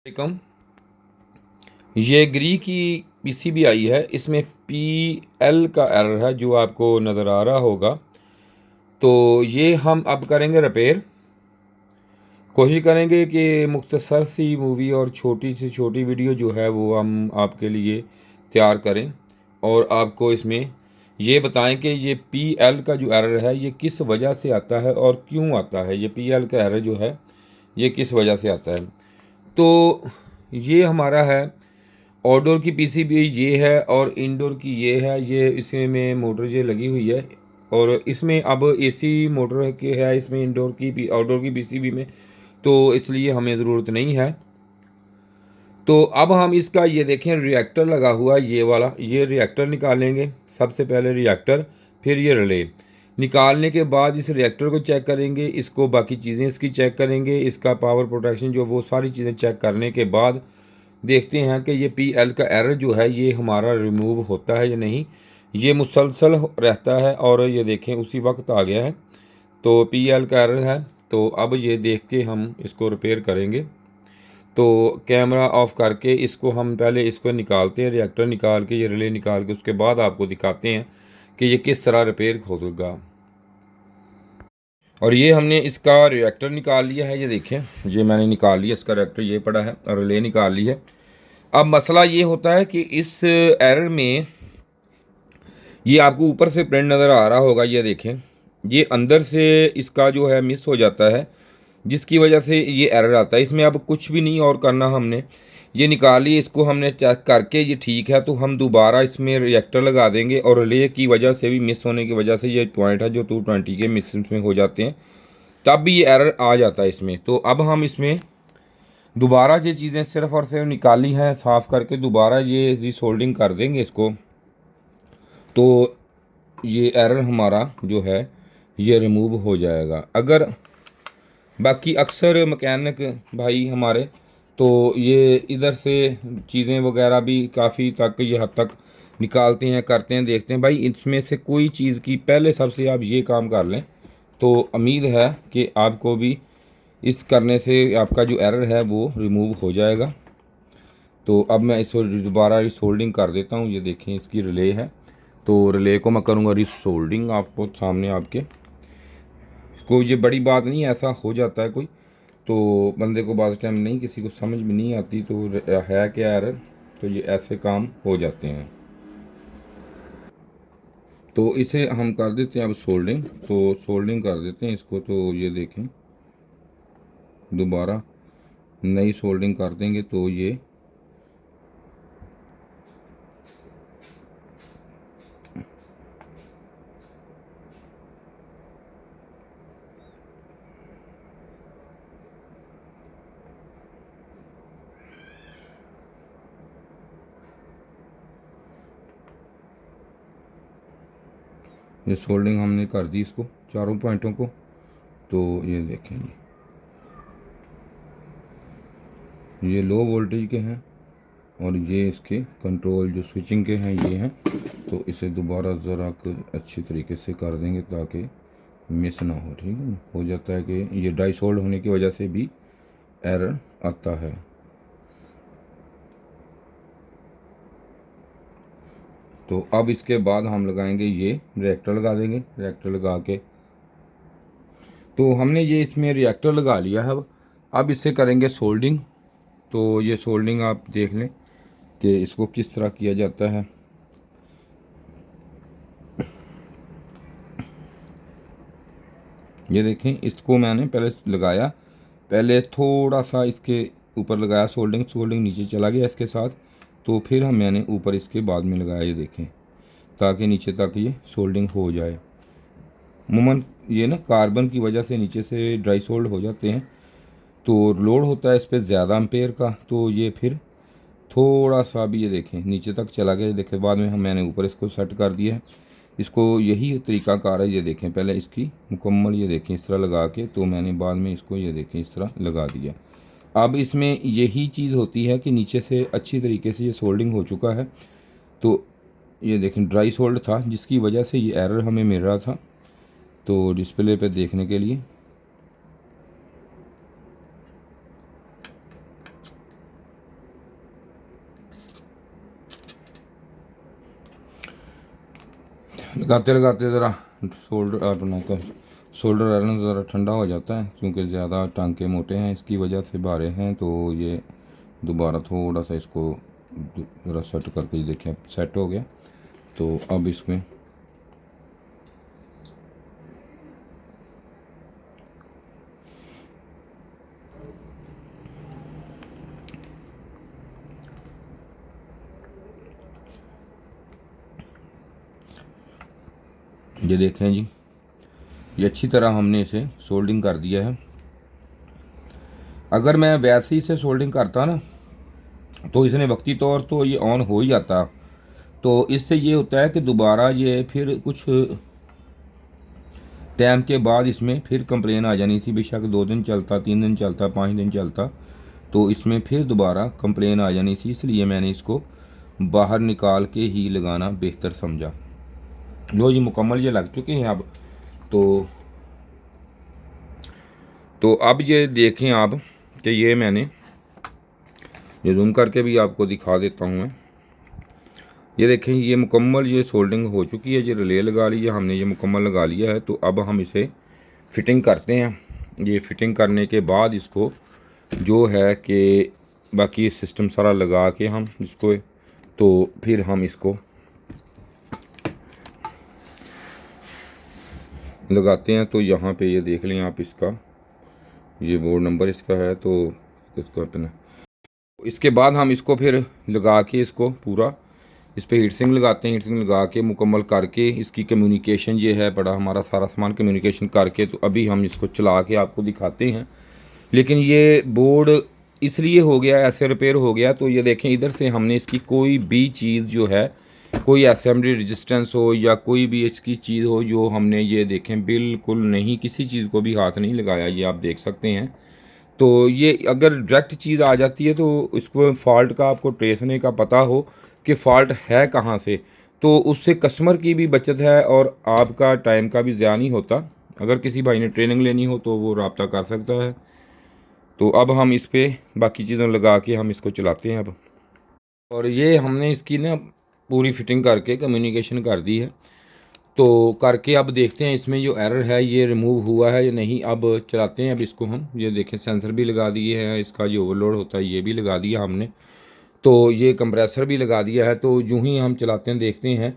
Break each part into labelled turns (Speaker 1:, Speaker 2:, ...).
Speaker 1: वालेकुम। ये ग्री की पीसीबी आई है, इसमें पी एल का एरर है जो आपको नज़र आ रहा होगा। तो ये हम अब करेंगे रिपेयर। कोशिश करेंगे कि मुख्तसर सी मूवी और छोटी से छोटी वीडियो जो है वो हम आपके लिए तैयार करें और आपको इसमें ये बताएं कि ये पी एल का जो एरर है ये किस वजह से आता है और क्यों आता है। ये पी एल का एरर जो है ये किस वजह से आता है। तो ये हमारा है आउटडोर की पीसीबी ये है और इंडोर की ये है। ये इसमें मोटर ये लगी हुई है और इसमें अब एसी मोटर के है इसमें इंडोर की आउटडोर की पीसीबी में, तो इसलिए हमें ज़रूरत नहीं है। तो अब हम इसका ये देखें रिएक्टर लगा हुआ है ये वाला, ये रिएक्टर निकालेंगे। सबसे पहले रिएक्टर, फिर ये रिले निकालने के बाद इस रिएक्टर को चेक करेंगे, इसको बाकी चीज़ें इसकी चेक करेंगे, इसका पावर प्रोटेक्शन जो वो सारी चीज़ें चेक करने के बाद देखते हैं कि ये पी एल का एरर जो है ये हमारा रिमूव होता है या नहीं। ये मुसलसल रहता है और ये देखें उसी वक्त आ गया है, तो पी एल का एरर है। तो अब ये देख के हम इसको रिपेयर करेंगे। तो कैमरा ऑफ करके इसको हम पहले इसको निकालते हैं, रिएक्टर निकाल के ये रिले निकाल के उसके बाद आपको दिखाते हैं कि ये किस तरह रिपेयर होगा। और ये हमने इसका रिएक्टर निकाल लिया है, ये देखें ये मैंने निकाल लिया इसका रिएक्टर, ये पड़ा है और रिले निकाल ली है। अब मसला ये होता है कि इस एरर में ये आपको ऊपर से प्रिंट नज़र आ रहा होगा, ये देखें ये अंदर से इसका जो है मिस हो जाता है जिसकी वजह से ये एरर आता है। इसमें अब कुछ भी नहीं और करना, हमने ये निकाली, इसको हमने चेक करके ये ठीक है तो हम दोबारा इसमें रिएक्टर लगा देंगे और रिले की वजह से भी मिस होने की वजह से ये पॉइंट है जो 220 के मिस में हो जाते हैं, तब भी ये एरर आ जाता है इसमें। तो अब हम इसमें दोबारा ये चीज़ें सिर्फ़ और सिर्फ निकाली हैं साफ़ करके दोबारा ये रीसोल्डिंग कर देंगे इसको, तो ये एरर हमारा जो है ये रिमूव हो जाएगा। अगर बाकी अक्सर मैकेनिक भाई हमारे तो ये इधर से चीज़ें वगैरह भी काफ़ी तक ये हद तक निकालते हैं, करते हैं, देखते हैं भाई इसमें से कोई चीज़ की पहले सबसे आप ये काम कर लें तो उम्मीद है कि आपको भी इस करने से आपका जो एरर है वो रिमूव हो जाएगा। तो अब मैं इसको दोबारा रिसोल्डिंग कर देता हूँ। ये देखें इसकी रिले है, तो रिले को मैं करूँगा रिसोल्डिंग आपको सामने आपके। कोई ये बड़ी बात नहीं, ऐसा हो जाता है कोई तो बंदे को बाद टाइम नहीं किसी को समझ में नहीं आती तो है क्या एरर, तो ये ऐसे काम हो जाते हैं। तो इसे हम कर देते हैं अब सोल्डिंग, तो सोल्डिंग कर देते हैं इसको। तो ये देखें दोबारा नई सोल्डिंग कर देंगे तो ये सोल्डिंग हमने कर दी इसको चारों पॉइंटों को। तो ये देखेंगे ये लो वोल्टेज के हैं और ये इसके कंट्रोल जो स्विचिंग के हैं ये हैं। तो इसे दोबारा ज़रा अच्छी तरीके से कर देंगे ताकि मिस ना हो। ठीक है, हो जाता है कि ये डाई सोल्ड होने की वजह से भी एरर आता है। तो अब इसके बाद हम लगाएंगे ये रिएक्टर लगा देंगे। रिएक्टर लगा के तो हमने ये इसमें रिएक्टर लगा लिया है। अब इससे करेंगे सोल्डिंग। तो ये सोल्डिंग आप देख लें कि इसको किस तरह किया जाता है। ये देखें इसको मैंने पहले लगाया, पहले थोड़ा सा इसके ऊपर लगाया सोल्डिंग, सोल्डिंग नीचे चला गया इसके साथ, तो फिर मैंने ऊपर इसके बाद में लगाया। ये देखें ताकि नीचे तक ये सोल्डिंग हो जाए। अमूमन ये ना कार्बन की वजह से नीचे से ड्राई सोल्ड हो जाते हैं, तो लोड होता है इस पर ज़्यादा एम्पेयर का, तो ये फिर थोड़ा सा भी ये देखें नीचे तक चला गया। देखें बाद में मैंने ऊपर इसको सेट कर दिया है। इसको यही तरीक़ाकार है, ये देखें पहले इसकी मुकम्मल ये देखें इस तरह लगा के, तो मैंने बाद में इसको ये देखें इस तरह लगा दिया। अब इसमें यही चीज़ होती है कि नीचे से अच्छी तरीके से ये सोल्डिंग हो चुका है। तो ये देखें ड्राई सोल्ड था जिसकी वजह से ये एरर हमें मिल रहा था। तो डिस्प्ले पे देखने के लिए लगाते लगाते ज़रा शोल्डर अपना का शोल्डर आयरन ज़रा ठंडा हो जाता है, क्योंकि ज़्यादा टांके मोटे हैं इसकी वजह से भारे हैं, तो ये दोबारा थोड़ा सा इसको ज़रा सेट करके देखें, सेट हो गया। तो अब इसमें ये देखें जी, ये अच्छी तरह हमने इसे सोल्डिंग कर दिया है। अगर मैं वैसे ही से सोल्डिंग करता ना तो इसने वक्ती तौर तो ये ऑन हो ही जाता, तो इससे ये होता है कि दोबारा ये फिर कुछ टाइम के बाद इसमें फिर कंप्लेन आ जानी थी। बेशक 2 दिन चलता, 3 दिन चलता, 5 दिन चलता, तो इसमें फिर दोबारा कंप्लेन आ जानी थी। इसलिए मैंने इसको बाहर निकाल के ही लगाना बेहतर समझा। लो जी, मुकम्मल ये लग चुके हैं अब। तो अब ये देखें आप कि ये मैंने ये जूम करके भी आपको दिखा देता हूँ मैं। ये देखें, ये मुकम्मल ये सोल्डिंग हो चुकी है। ये रिले लगा ली है हमने, ये मुकम्मल लगा लिया है। तो अब हम इसे फ़िटिंग करते हैं। ये फ़िटिंग करने के बाद इसको जो है कि बाकी सिस्टम सारा लगा के हम इसको, तो फिर हम इसको लगाते हैं। तो यहाँ पे ये देख लें आप, इसका ये बोर्ड नंबर इसका है। तो इसको अपना इसके बाद हम इसको फिर लगा के इसको पूरा इस पर हीट सिंक लगाते हैं। हीट सिंक लगा के मुकम्मल करके इसकी कम्युनिकेशन ये है बड़ा हमारा सारा सामान कम्युनिकेशन करके, तो अभी हम इसको चला के आपको दिखाते हैं। लेकिन ये बोर्ड इसलिए हो गया, ऐसे रिपेयर हो गया। तो ये देखें, इधर से हमने इसकी कोई भी चीज़ जो है, कोई असेंबली रेजिस्टेंस हो या कोई भी इसकी चीज़ हो, जो हमने ये देखें बिल्कुल नहीं, किसी चीज़ को भी हाथ नहीं लगाया। ये आप देख सकते हैं। तो ये अगर डायरेक्ट चीज़ आ जाती है तो इसको फॉल्ट का आपको ट्रेसने का पता हो कि फ़ॉल्ट है कहाँ से, तो उससे कस्टमर की भी बचत है और आपका टाइम का भी ज़्यादा नहीं होता। अगर किसी भाई ने ट्रेनिंग लेनी हो तो वो रब्ता कर सकता है। तो अब हम इस पर बाकी चीज़ें लगा के हम इसको चलाते हैं अब। और ये हमने इसकी ना पूरी फिटिंग करके कम्युनिकेशन कर दी है। तो करके अब देखते हैं इसमें जो एरर है ये रिमूव हुआ है या नहीं। अब चलाते हैं अब इसको हम। ये देखें, सेंसर भी लगा दिए हैं, इसका जो ओवरलोड होता है ये भी लगा दिया हमने। तो ये कंप्रेसर भी लगा दिया है। तो यूँ ही हम चलाते हैं, देखते हैं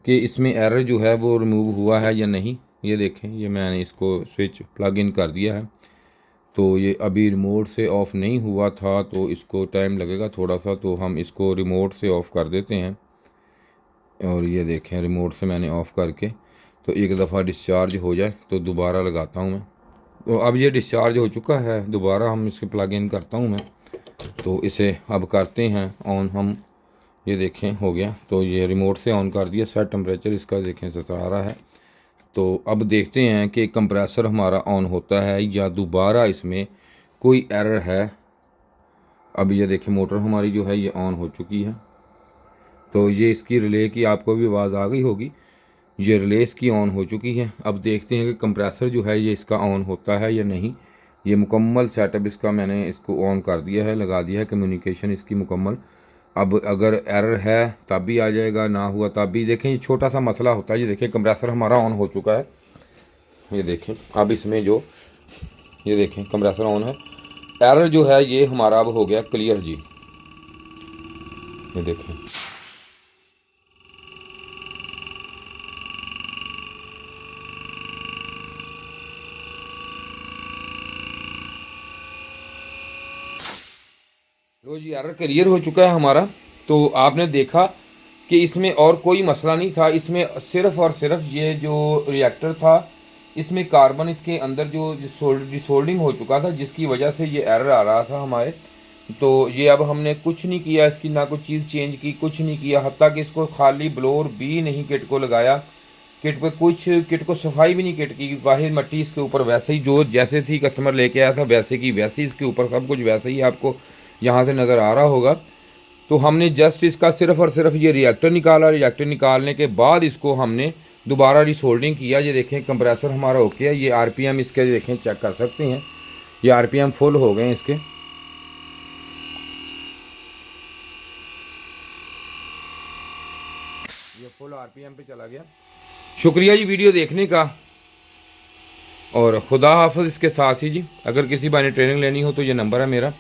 Speaker 1: कि इसमें एरर जो है वो रिमूव हुआ है या नहीं। ये देखें, ये मैंने इसको स्विच प्लग इन कर दिया है। तो ये अभी रिमोट से ऑफ़ नहीं हुआ था, तो इसको टाइम लगेगा थोड़ा सा। तो हम इसको रिमोट से ऑफ़ कर देते हैं। और ये देखें, रिमोट से मैंने ऑफ़ करके, तो एक दफ़ा डिस्चार्ज हो जाए तो दोबारा लगाता हूँ मैं। तो अब ये डिस्चार्ज हो चुका है, दोबारा हम इसके प्लग इन करता हूँ मैं। तो इसे अब करते हैं ऑन हम। ये देखें हो गया। तो ये रिमोट से ऑन कर दिया। सेट टेम्परेचर इसका देखें 17 है। तो अब देखते हैं कि कंप्रेसर हमारा ऑन होता है या दोबारा इसमें कोई एरर है। अब ये देखें, मोटर हमारी जो है ये ऑन हो चुकी है। तो ये इसकी रिले की आपको भी आवाज़ आ गई होगी। ये रिले इसकी ऑन हो चुकी है। अब देखते हैं कि कंप्रेसर जो है ये इसका ऑन होता है या नहीं। ये मुकम्मल सेटअप इसका मैंने इसको ऑन कर दिया है, लगा दिया है कम्युनिकेशन इसकी मुकम्मल। अब अगर एरर है तब भी आ जाएगा, ना हुआ तब भी। देखें, ये छोटा सा मसला होता है। ये देखें, कंप्रेसर हमारा ऑन हो चुका है। ये देखें, अब इसमें जो ये देखें कंप्रेसर ऑन है। एरर जो है ये हमारा अब हो गया क्लियर जी। ये देखें, लो जी, एरर क्लियर हो चुका है हमारा। तो आपने देखा कि इसमें और कोई मसला नहीं था। इसमें सिर्फ़ और सिर्फ ये जो रिएक्टर था, इसमें कार्बन इसके अंदर जो डिसोल्डिंग हो चुका था, जिसकी वजह से ये एरर आ रहा था हमारे। तो ये अब हमने कुछ नहीं किया इसकी, ना कोई चीज़ चेंज की, कुछ नहीं किया। हत्ता कि इसको खाली ब्लोर भी नहीं किट को लगाया। किट पे कुछ, किट को सफाई भी नहीं किट की। वाहिद मट्टी इसके ऊपर वैसे ही जो जैसे थी कस्टमर लेके आया था वैसे की वैसे ही इसके ऊपर सब कुछ वैसे ही आपको यहाँ से नज़र आ रहा होगा। तो हमने जस्ट इसका सिर्फ़ और सिर्फ ये रिएक्टर निकाला। रिएक्टर निकालने के बाद इसको हमने दोबारा रिसोल्डिंग किया। ये देखें, कंप्रेसर हमारा ओके है। ये आरपीएम इसके देखें, चेक कर सकते हैं। ये आरपीएम फुल हो गए हैं इसके। ये फुल आरपीएम पे चला गया। शुक्रिया जी वीडियो देखने का, और खुदा हाफ़िज़। इसके साथ ही जी अगर किसी भाई ने ट्रेनिंग लेनी हो तो ये नंबर है मेरा।